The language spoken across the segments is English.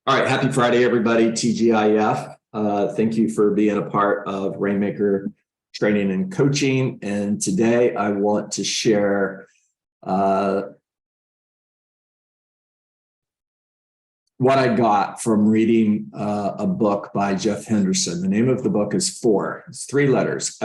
All right, happy Friday, everybody. TGIF. Thank you for being a part of Rainmaker Training and Coaching. And today I want to share what I got from reading a book by Jeff Henderson. The name of the book is FOR. It's three letters,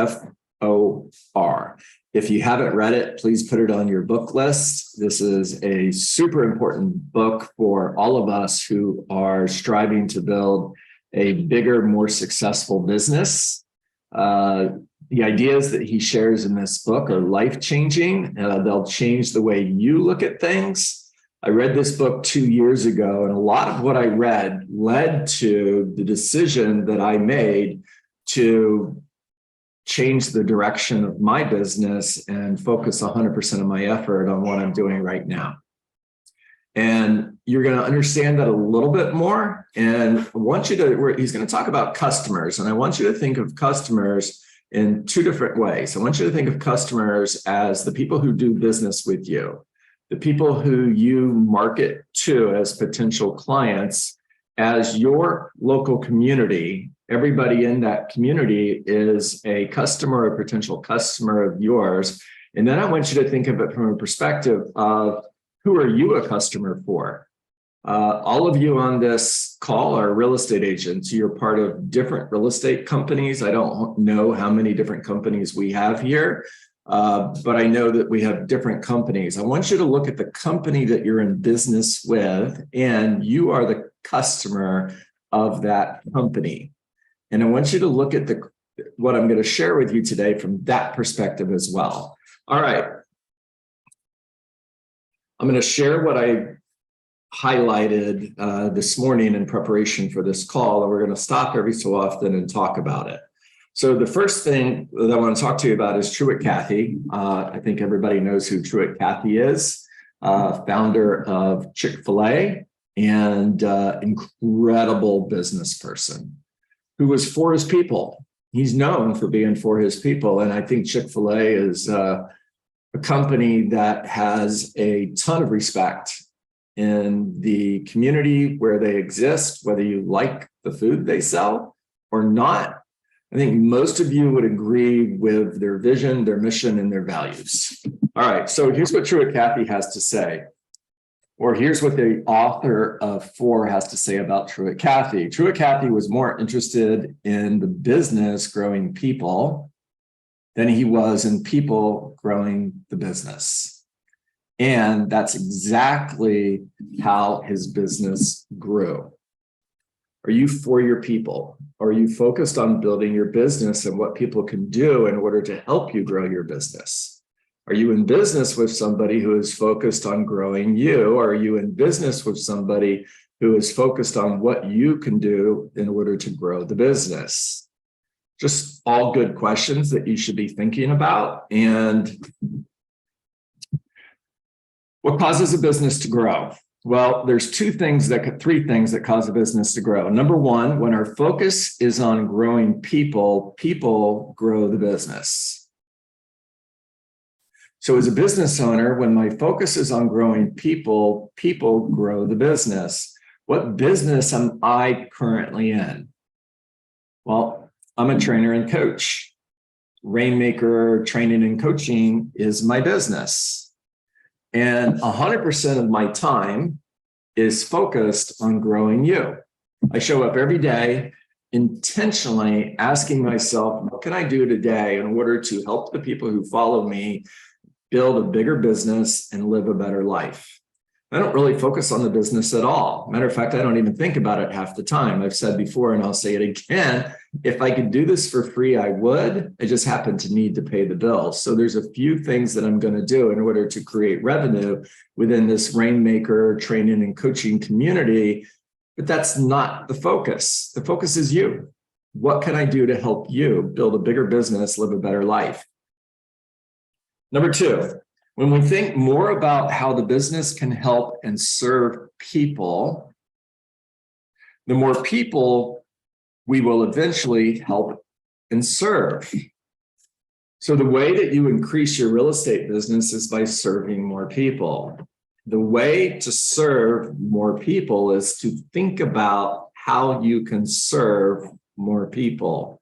FOR. If you haven't read it, please put it on your book list. This is a super important book for all of us who are striving to build a bigger, more successful business. The ideas that he shares in this book are life-changing. They'll change the way you look at things. I read this book 2 years ago, and a lot of what I read led to the decision that I made to change the direction of my business and focus 100% of my effort on what I'm doing right now. And you're going to understand that a little bit more. And I want you to, he's going to talk about customers. And I want you to think of customers in two different ways. I want you to think of customers as the people who do business with you, the people who you market to as potential clients, as your local community. Everybody in that community is a customer or potential customer of yours. And then I want you to think of it from a perspective of who are you a customer for? All of you on this call are real estate agents. You're part of different real estate companies. I don't know how many different companies we have here, but I know that we have different companies. I want you to look at the company that you're in business with, and you are the customer of that company. And I want you to look at what I'm going to share with you today from that perspective as well. All right. I'm going to share what I highlighted this morning in preparation for this call, and we're going to stop every so often and talk about it. So the first thing that I want to talk to you about is Truett Cathy. I think everybody knows who Truett Cathy is, founder of Chick-fil-A and incredible business person who was for his people. He's known for being for his people. And I think Chick-fil-A is a company that has a ton of respect in the community where they exist, whether you like the food they sell or not. I think most of you would agree with their vision, their mission, and their values. All right, so here's what Truett Cathy has to say. Or here's what the author of FOR has to say about Truett Cathy. Truett Cathy was more interested in the business growing people than he was in people growing the business. And that's exactly how his business grew. Are you for your people? Are you focused on building your business and what people can do in order to help you grow your business? Are you in business with somebody who is focused on growing you? Or are you in business with somebody who is focused on what you can do in order to grow the business? Just all good questions that you should be thinking about. And what causes a business to grow? Well, there's three things that cause a business to grow. Number one, when our focus is on growing people, people grow the business. So as a business owner, when my focus is on growing people, people grow the business. What business am I currently in? Well, I'm a trainer and coach. Rainmaker Training and Coaching is my business. And 100% of my time is focused on growing you. I show up every day intentionally asking myself, what can I do today in order to help the people who follow me build a bigger business and live a better life? I don't really focus on the business at all. Matter of fact, I don't even think about it half the time. I've said before, and I'll say it again, if I could do this for free, I would. I just happen to need to pay the bills. So there's a few things that I'm going to do in order to create revenue within this Rainmaker Training and Coaching community, but that's not the focus. The focus is you. What can I do to help you build a bigger business, live a better life? Number two, when we think more about how the business can help and serve people, the more people we will eventually help and serve. So the way that you increase your real estate business is by serving more people. the way to serve more people is to think about how you can serve more people.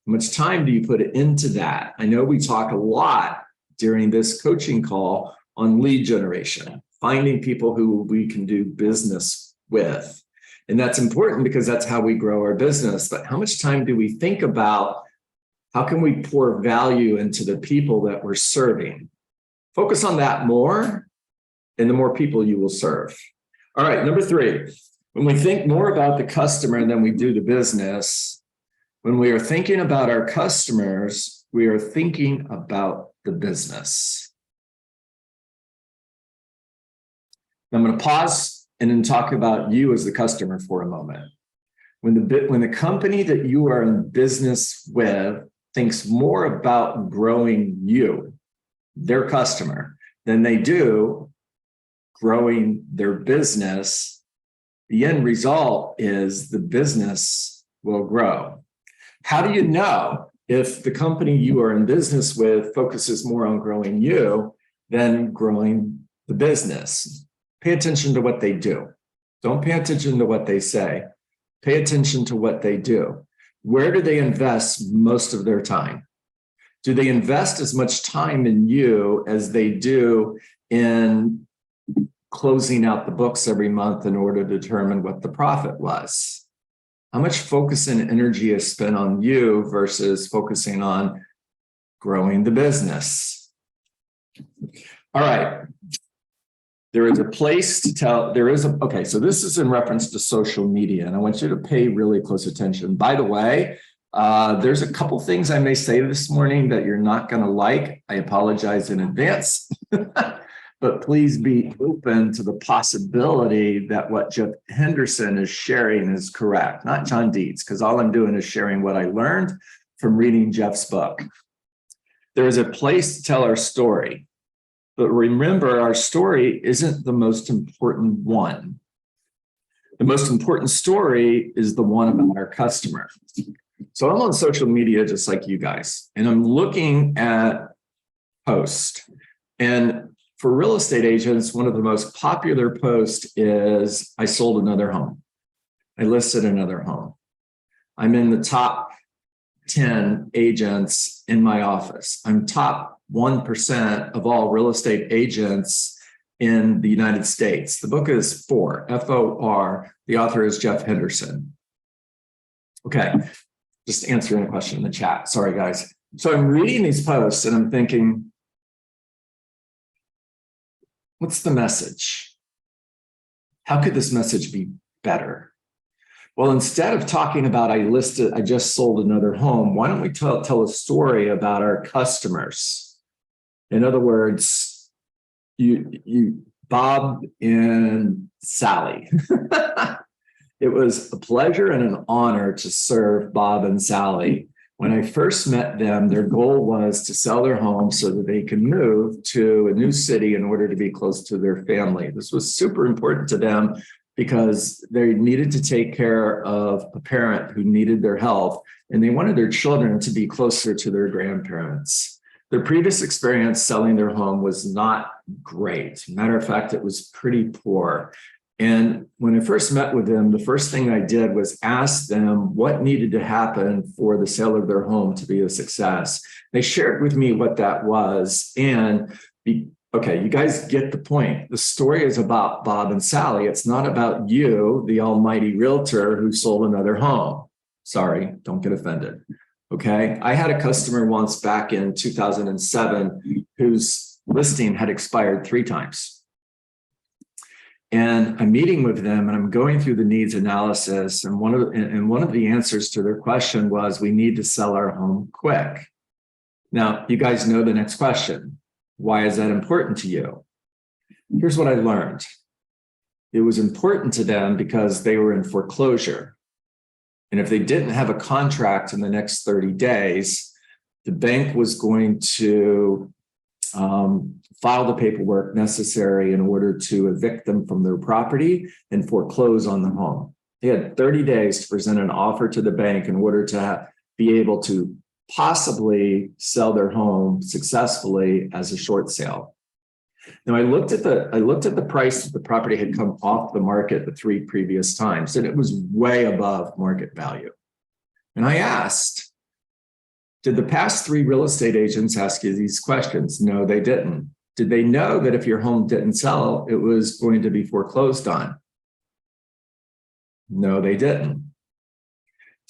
How much time do you put into that? I know we talk a lot during this coaching call on lead generation, finding people who we can do business with. And that's important because that's how we grow our business. But how much time do we think about how can we pour value into the people that we're serving? Focus on that more, and the more people you will serve. All right, number 3, when we think more about the customer than we do the business, when we are thinking about our customers, we are thinking about the business. I'm going to pause and then talk about you as the customer for a moment. When the company that you are in business with thinks more about growing you, their customer, than they do growing their business, the end result is the business will grow. How do you know if the company you are in business with focuses more on growing you than growing the business? Pay attention to what they do. Don't pay attention to what they say. Pay attention to what they do. Where do they invest most of their time? Do they invest as much time in you as they do in closing out the books every month in order to determine what the profit was? How much focus and energy is spent on you versus focusing on growing the business? All right. There is a place to tell, okay, so this is in reference to social media, and I want you to pay really close attention. By the way, there's a couple things I may say this morning that you're not going to like. I apologize in advance, but please be open to the possibility that what Jeff Henderson is sharing is correct, not John Dietz, because all I'm doing is sharing what I learned from reading Jeff's book. There is a place to tell our story. But remember, our story isn't the most important one. The most important story is the one about our customer. So I'm on social media just like you guys, and I'm looking at posts. And for real estate agents, one of the most popular posts is, I sold another home. I listed another home. I'm in the top 10 agents in my office. I'm top 1% of all real estate agents in the United States. The book is FOR, F-O-R. The author is Jeff Henderson. Okay, just answering a question in the chat. Sorry, guys. So I'm reading these posts and I'm thinking, what's the message? How could this message be better? Well, instead of talking about I just sold another home, why don't we tell a story about our customers? In other words, Bob and Sally. It was a pleasure and an honor to serve Bob and Sally. When I first met them, their goal was to sell their home so that they could move to a new city in order to be close to their family. This was super important to them because they needed to take care of a parent who needed their help, and they wanted their children to be closer to their grandparents. Their previous experience selling their home was not great. Matter of fact, it was pretty poor. And when I first met with them, the first thing I did was ask them what needed to happen for the sale of their home to be a success. They shared with me what that was. And okay, you guys get the point. The story is about Bob and Sally. It's not about you, the almighty realtor who sold another home. Sorry, don't get offended. Okay, I had a customer once back in 2007 whose listing had expired 3 times. And I'm meeting with them and I'm going through the needs analysis. And one of the answers to their question was, we need to sell our home quick. Now, you guys know the next question. Why is that important to you? Here's what I learned. It was important to them because they were in foreclosure. And if they didn't have a contract in the next 30 days, the bank was going to file the paperwork necessary in order to evict them from their property and foreclose on the home. They had 30 days to present an offer to the bank in order to be able to possibly sell their home successfully as a short sale. Now I looked at the price that the property had come off the market the 3 previous times, and it was way above market value. And I asked, did the past 3 real estate agents ask you these questions? No, they didn't. Did they know that if your home didn't sell, it was going to be foreclosed on? No, they didn't.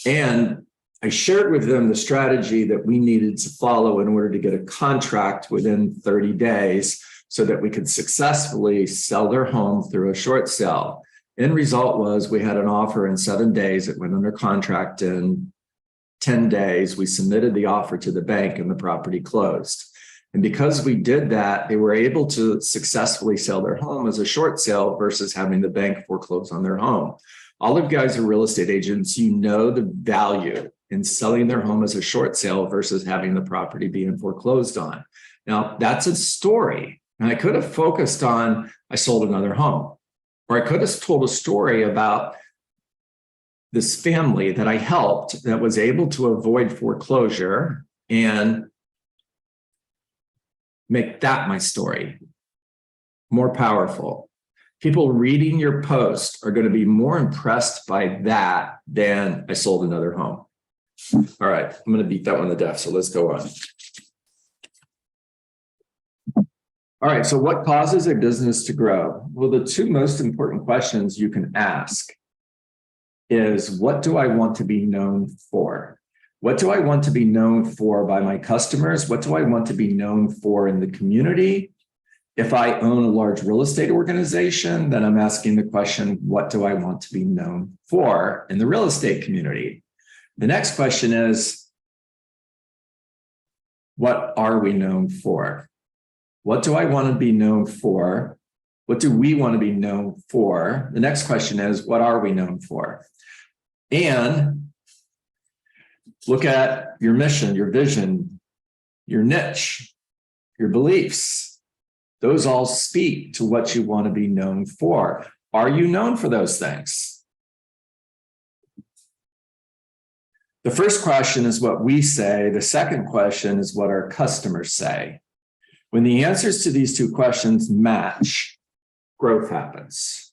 And I shared with them the strategy that we needed to follow in order to get a contract within 30 days so that we could successfully sell their home through a short sale. End result was we had an offer in 7 days. It went under contract in 10 days. We submitted the offer to the bank and the property closed. And because we did that, they were able to successfully sell their home as a short sale versus having the bank foreclose on their home. All of you guys are real estate agents. You know the value in selling their home as a short sale versus having the property being foreclosed on. Now, that's a story. And I could have focused on, I sold another home, or I could have told a story about this family that I helped that was able to avoid foreclosure and make that my story more powerful. People reading your post are going to be more impressed by that than I sold another home. All right, I'm going to beat that one to death. So let's go on. All right, so what causes a business to grow? Well, the 2 most important questions you can ask is, what do I want to be known for? What do I want to be known for by my customers? What do I want to be known for in the community? If I own a large real estate organization, then I'm asking the question, what do I want to be known for in the real estate community? The next question is, what are we known for? What do I want to be known for? What do we want to be known for? The next question is, what are we known for? And look at your mission, your vision, your niche, your beliefs. Those all speak to what you want to be known for. Are you known for those things? The first question is what we say. The second question is what our customers say. When the answers to these 2 questions match, growth happens.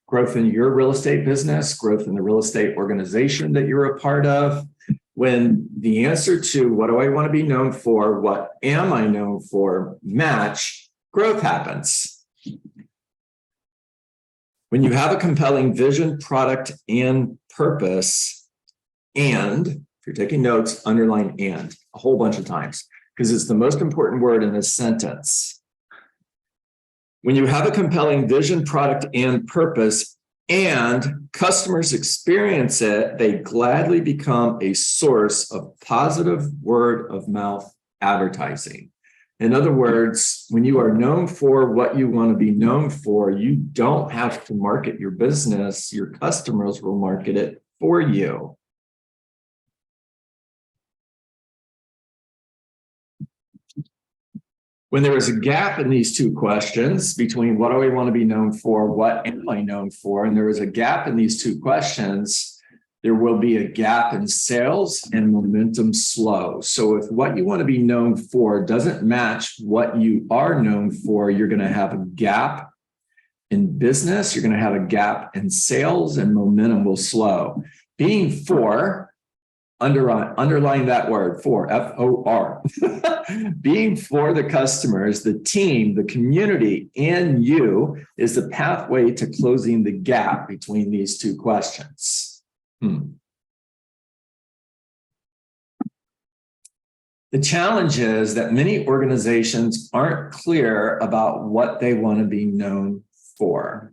Growth in your real estate business, growth in the real estate organization that you're a part of. When the answer to what do I want to be known for, what am I known for, match, growth happens. When you have a compelling vision, product, and purpose, and if you're taking notes, underline and a whole bunch of times, because it's the most important word in this sentence. When you have a compelling vision, product, and purpose, and customers experience it, they gladly become a source of positive word of mouth advertising. In other words, when you are known for what you want to be known for, you don't have to market your business. Your customers will market it for you. When there is a gap in these 2 questions between what do I want to be known for, what am I known for, and there is a gap in these 2 questions, there will be a gap in sales and momentum slow. So if what you want to be known for doesn't match what you are known for, you're going to have a gap in business, you're going to have a gap in sales, and momentum will slow. Being for, underline that word, for, F-O-R. Being for the customers, the team, the community, and you is the pathway to closing the gap between these 2 questions. The challenge is that many organizations aren't clear about what they want to be known for.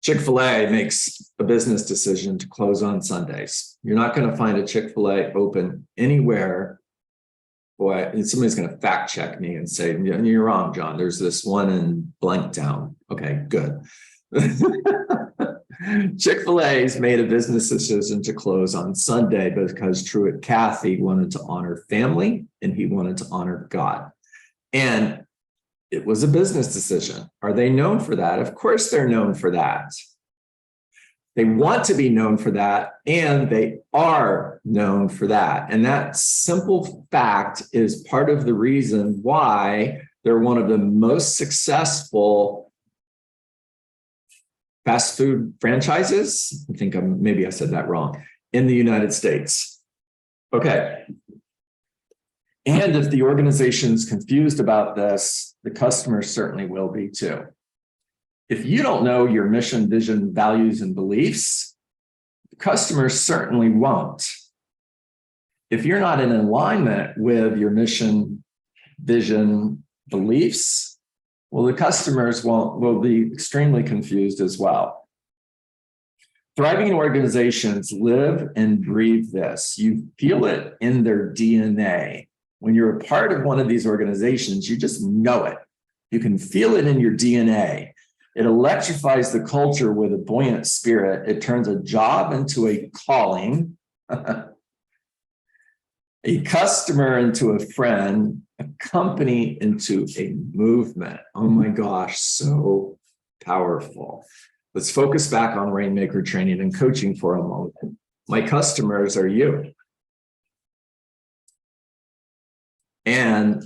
Chick-fil-A makes a business decision to close on Sundays. You're not going to find a Chick-fil-A open anywhere. Boy, and somebody's going to fact check me and say, you're wrong, John. There's this one in Blanktown. Okay, good. Chick-fil-A's made a business decision to close on Sunday because Truett Cathy wanted to honor family and he wanted to honor God. And it was a business decision. Are they known for that? Of course they're known for that. They want to be known for that, and they are known for that. And that simple fact is part of the reason why they're one of the most successful fast food franchises. I think maybe I said that wrong, in the United States. Okay. And if the organization is confused about this, the customers certainly will be too. If you don't know your mission, vision, values, and beliefs, the customers certainly won't. If you're not in alignment with your mission, vision, beliefs, well, the customers will be extremely confused as well. Thriving organizations live and breathe this. You feel it in their DNA. When you're a part of one of these organizations, you just know it. You can feel it in your DNA. It electrifies the culture with a buoyant spirit. It turns a job into a calling, a customer into a friend, a company into a movement. Oh my gosh, so powerful. Let's focus back on Rainmaker training and coaching for a moment. My customers are you. And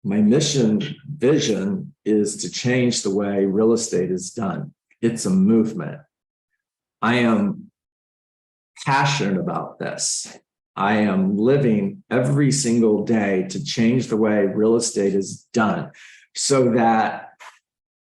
my mission, vision is to change the way real estate is done. It's a movement. I am passionate about this. I am living every single day to change the way real estate is done so that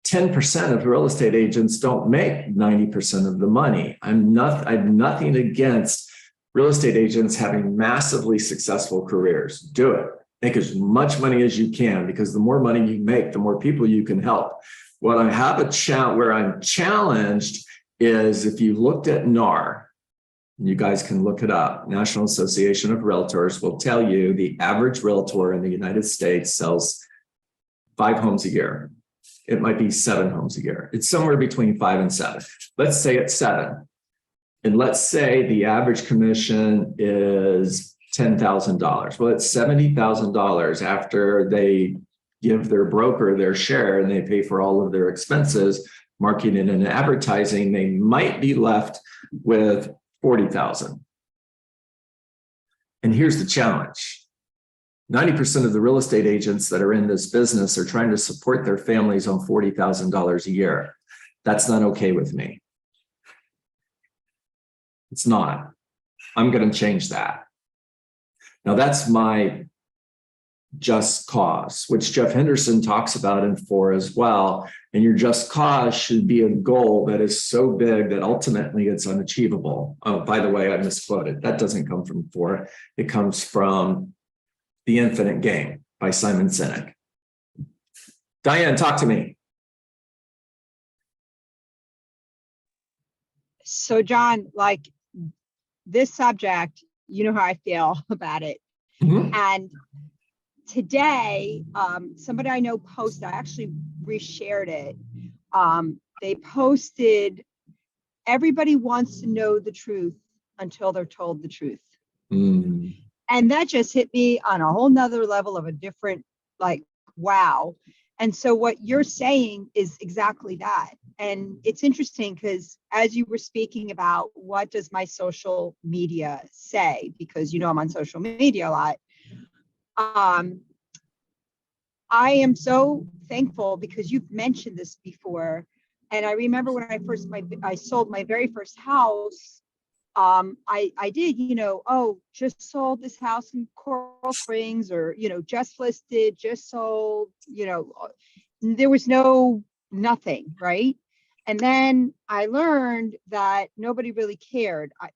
10% of real estate agents don't make 90% of the money. I have nothing against real estate agents having massively successful careers. Do it. Make as much money as you can, because the more money you make, the more people you can help. What I have where I'm challenged is, if you looked at NAR, you guys can look it up, National Association of Realtors will tell you the average realtor in the United States sells 5 homes a year. It might be 7 homes a year. It's somewhere between 5 and 7. Let's say it's 7. And let's say the average commission is $10,000. Well, it's $70,000 after they give their broker their share and they pay for all of their expenses, marketing and advertising. They might be left with $40,000. And here's the challenge. 90% of the real estate agents that are in this business are trying to support their families on $40,000 a year. That's not okay with me. It's not. I'm going to change that. Now, that's my just cause, which Jeff Henderson talks about in 4 as well. And your just cause should be a goal that is so big that ultimately it's unachievable. Oh, by the way, I misquoted. That doesn't come from 4. It comes from The Infinite Game by Simon Sinek. Diane, talk to me. So, John, like this subject, you know how I feel about it. Mm-hmm. And today, somebody I know posted, I actually reshared it. They posted, everybody wants to know the truth until they're told the truth. Mm. And that just hit me on a whole nother level of a different, like, wow. And so what you're saying is exactly that. And it's interesting because as you were speaking about what does my social media say, because you know I'm on social media a lot, I am so thankful because you've mentioned this before. And I remember when I sold my very first house, I did, just sold this house in Coral Springs, or, just listed, just sold, there was nothing, right? And then I learned that nobody really cared. I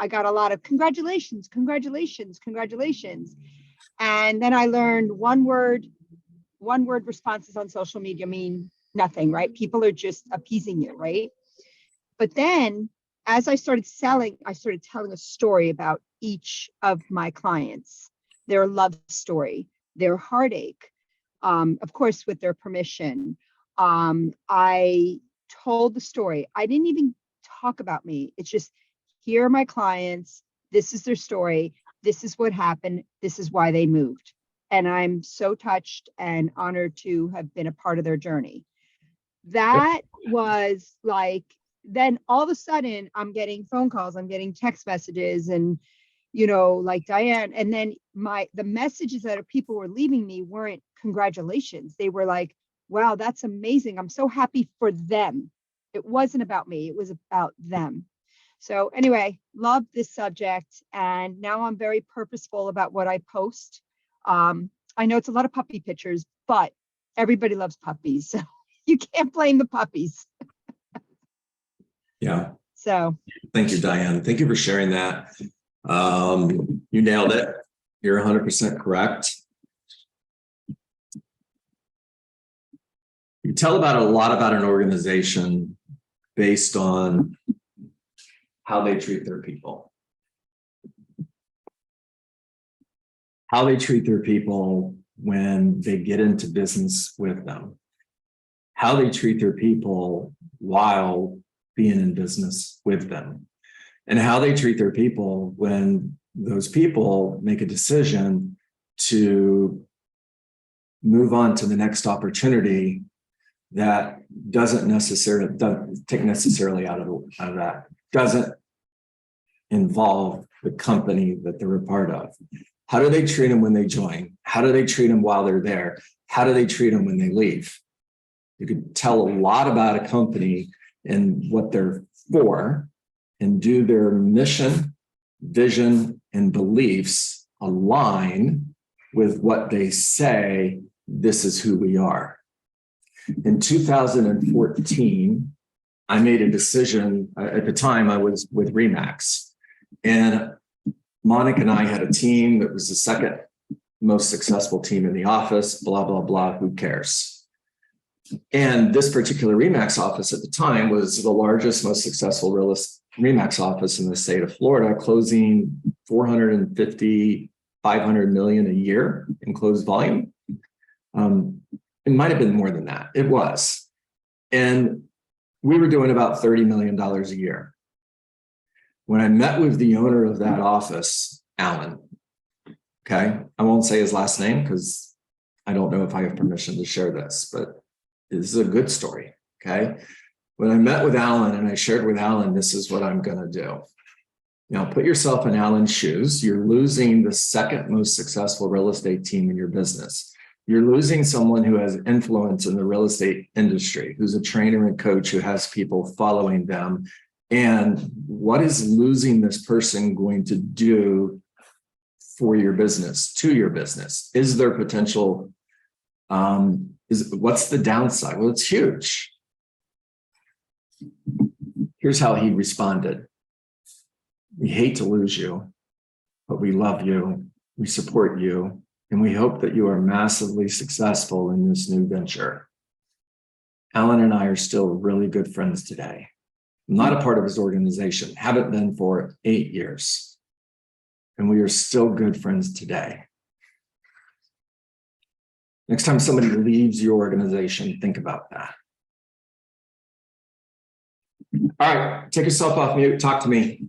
got a lot of congratulations. And then I learned one word responses on social media mean nothing, right? People are just appeasing you, right? But then as I started selling, I started telling a story about each of my clients, their love story, their heartache, of course, with their permission. I told the story. I didn't even talk about me. It's just, here are my clients. This is their story. This is what happened. This is why they moved. And I'm so touched and honored to have been a part of their journey. That was like then all of a sudden I'm getting phone calls, I'm getting text messages, and you know, like Diane, and then the messages that people were leaving me weren't congratulations. They were like, wow, that's amazing. I'm so happy for them. It wasn't about me, it was about them. So anyway, love this subject. And now I'm very purposeful about what I post. I know it's a lot of puppy pictures, but everybody loves puppies. So you can't blame the puppies. Yeah. So Thank you, Diane. Thank you for sharing that. You nailed it. You're 100% correct. You tell about a lot about an organization based on how they treat their people. How they treat their people when they get into business with them. How they treat their people while being in business with them. And how they treat their people when those people make a decision to move on to the next opportunity that doesn't take necessarily out of that, doesn't involve the company that they're a part of. How do they treat them when they join? How do they treat them while they're there? How do they treat them when they leave? You could tell a lot about a company and what they're for, and do their mission, vision, and beliefs align with what they say, this is who we are. In 2014, I made a decision. At the time, I was with Remax, and Monica and I had a team that was the second most successful team in the office, blah, blah, blah, who cares? And this particular Remax office at the time was the largest, most successful Remax office in the state of Florida, closing 450, 500 million a year in closed volume. It might have been more than that. It was. And we were doing about $30 million a year. When I met with the owner of that office, Alan, okay, I won't say his last name because I don't know if I have permission to share this, but this is a good story, okay? When I met with Alan and I shared with Alan, this is what I'm going to do. Now, put yourself in Alan's shoes. You're losing the second most successful real estate team in your business. You're losing someone who has influence in the real estate industry, who's a trainer and coach, who has people following them. And what is losing this person going to do for your business, to your business? Is there potential? What's the downside? Well, it's huge. Here's how he responded. We hate to lose you, but we love you, we support you, and we hope that you are massively successful in this new venture. Alan and I are still really good friends today. I'm not a part of his organization, haven't been for 8 years, and we are still good friends today. Next time somebody leaves your organization, think about that. All right, take yourself off mute, talk to me.